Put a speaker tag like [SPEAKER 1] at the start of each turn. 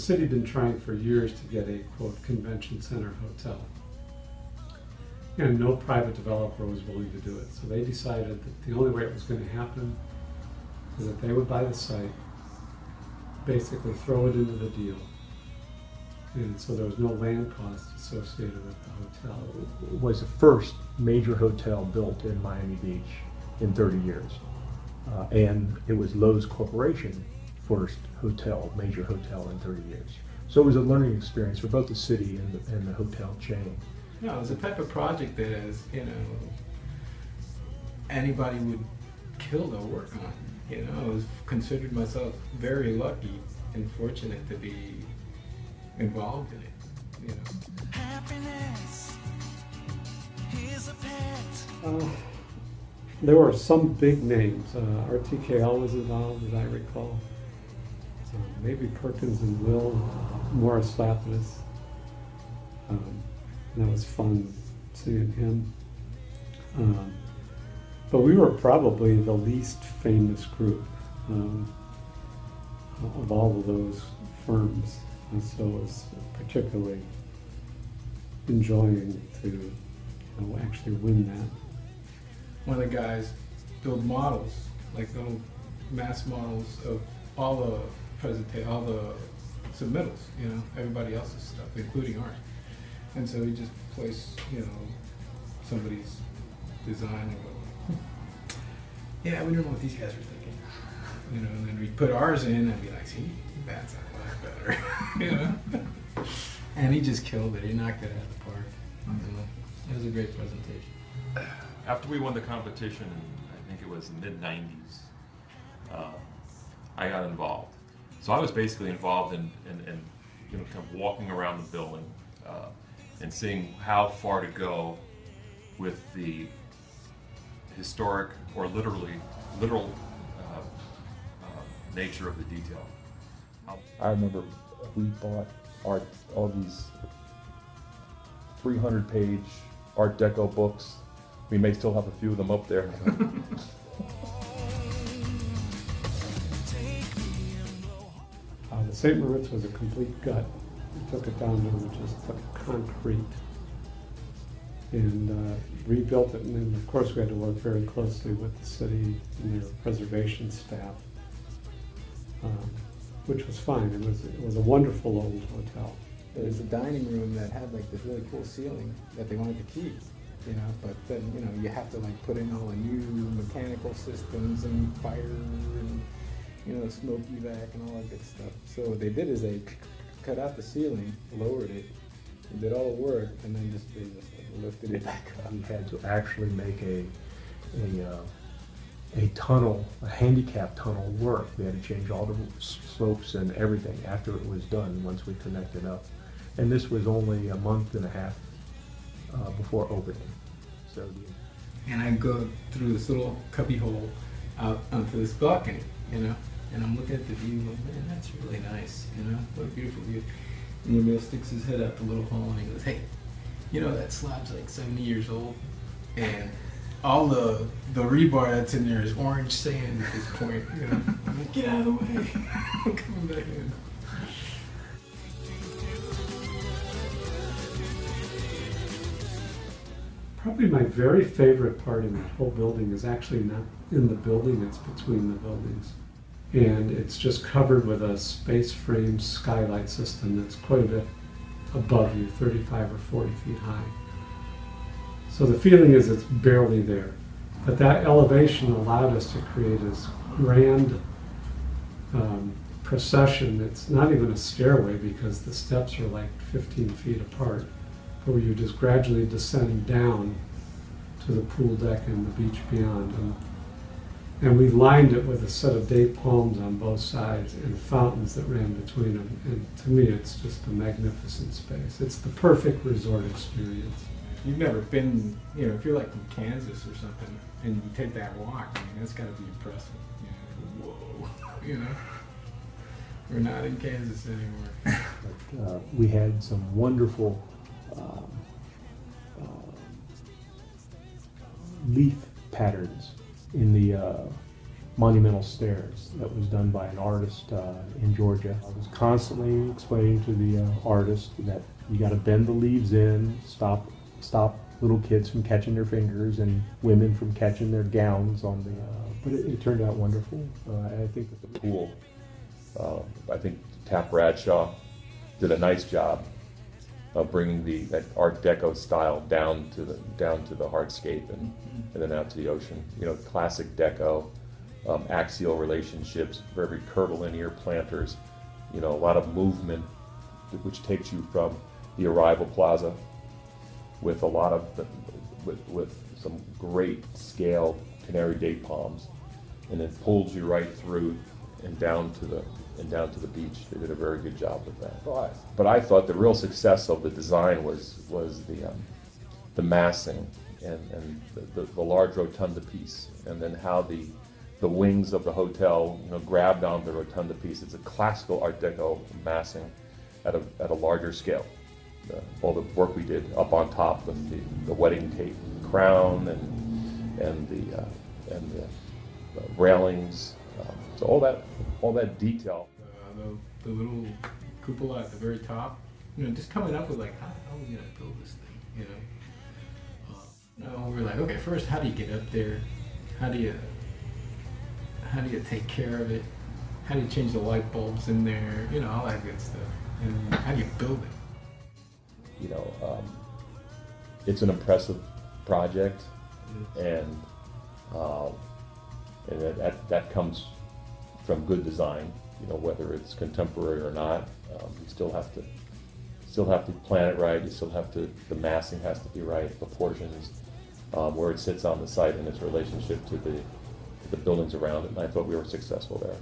[SPEAKER 1] city had been trying for years to get a, quote, convention center hotel. And no private developer was willing to do it. So they decided that the only way it was going to happen is that they would buy the site, basically throw it into the deal. And so there was no land cost associated with the hotel.
[SPEAKER 2] It was the first major hotel built in Miami Beach in 30 years. And it was Loews Corporation first major hotel in 30 years. So it was a learning experience for both the city and the hotel chain.
[SPEAKER 3] No, it's a type of project that is, anybody would kill to work on. I was considered myself very lucky and fortunate to be involved in it.
[SPEAKER 4] Happiness is a pet.
[SPEAKER 1] There were some big names. RTKL was involved, as I recall. Maybe Perkins and Will, Morris Lapidus. That was fun seeing him. But we were probably the least famous group of all of those firms. And so it was particularly enjoying to actually win that.
[SPEAKER 3] One of the guys built models, like little mass models of all the submittals, everybody else's stuff, including ours. And so we just place, somebody's design and go, yeah, we don't know what these guys were thinking. And then we'd put ours in and be like, see, that's a lot better. And he just killed it. He knocked it out of the park. It was a great presentation.
[SPEAKER 5] After we won the competition, I think it was the mid-90s, I got involved. So I was basically involved in kind of walking around the building and seeing how far to go with the historic or literal nature of the detail.
[SPEAKER 6] I remember we bought all these 300-page Art Deco books. We may still have a few of them up there.
[SPEAKER 1] The St. Moritz was a complete gut. We took it down to just concrete and rebuilt it. And then, of course, we had to work very closely with the city and their preservation staff, which was fine. It was a wonderful old hotel.
[SPEAKER 3] There was a dining room that had like this really cool ceiling that they wanted to keep, but then, you have to like put in all the new mechanical systems and fire and, smoke evac and all that good stuff. So what they did is they cut out the ceiling, lowered it, and did all the work, and then they just lifted it back up.
[SPEAKER 2] We had to actually make a tunnel, a handicap tunnel work. We had to change all the slopes and everything after it was done, once we connected up. And this was only a month and a half before opening. So,
[SPEAKER 3] And I go through this little cubby hole out onto this balcony, and I'm looking at the view, like, man, that's really nice, what a beautiful view. And Emil sticks his head out the little hole and he goes, hey, that slab's like 70 years old, and all the rebar that's in there is orange sand at this point. I'm like, get out of the way. I'm coming back in.
[SPEAKER 1] Probably my very favorite part in that whole building is actually not in the building, it's between the buildings. And it's just covered with a space frame skylight system that's quite a bit above you, 35 or 40 feet high. So the feeling is it's barely there. But that elevation allowed us to create this grand procession. It's not even a stairway because the steps are like 15 feet apart, where you just gradually descend down to the pool deck and the beach beyond. And we lined it with a set of date palms on both sides and fountains that ran between them. And to me, it's just a magnificent space. It's the perfect resort experience.
[SPEAKER 3] You've never been, if you're like from Kansas or something, and you take that walk, that's got to be impressive. Whoa, We're not in Kansas anymore.
[SPEAKER 2] but, we had some wonderful leaf patterns in the monumental stairs that was done by an artist in Georgia. I was constantly explaining to the artist that you got to bend the leaves in, stop little kids from catching their fingers and women from catching their gowns on the. But it turned out wonderful. I think that the
[SPEAKER 6] Cool. I think Tap Bradshaw did a nice job of bringing that Art Deco style down to the hardscape and then out to the ocean. You know, classic Deco, axial relationships, very curvilinear planters. You know, a lot of movement, which takes you from the arrival plaza with a lot of with some great scaled canary date palms, and then pulls you right through and down to the beach. They did a very good job with that. But I thought the real success of the design was the massing and the large rotunda piece, and then how the wings of the hotel, you know, grabbed on the rotunda piece. It's a classical Art Deco massing at a larger scale. All the work we did up on top with the wedding cake crown and the railings, so all that detail.
[SPEAKER 3] The little cupola at the very top, you know, just coming up with like, how are we gonna build this thing, you know? No, we're like, okay, first, how do you get up there? How do you take care of it? How do you change the light bulbs in there? You know, all that good stuff. And how do you build it?
[SPEAKER 6] You know, it's an impressive project, and that comes from good design. You know, whether it's contemporary or not, you still have to plan it right. You still have to, the massing has to be right, proportions, where it sits on the site and its relationship to the buildings around it. And I thought we were successful there.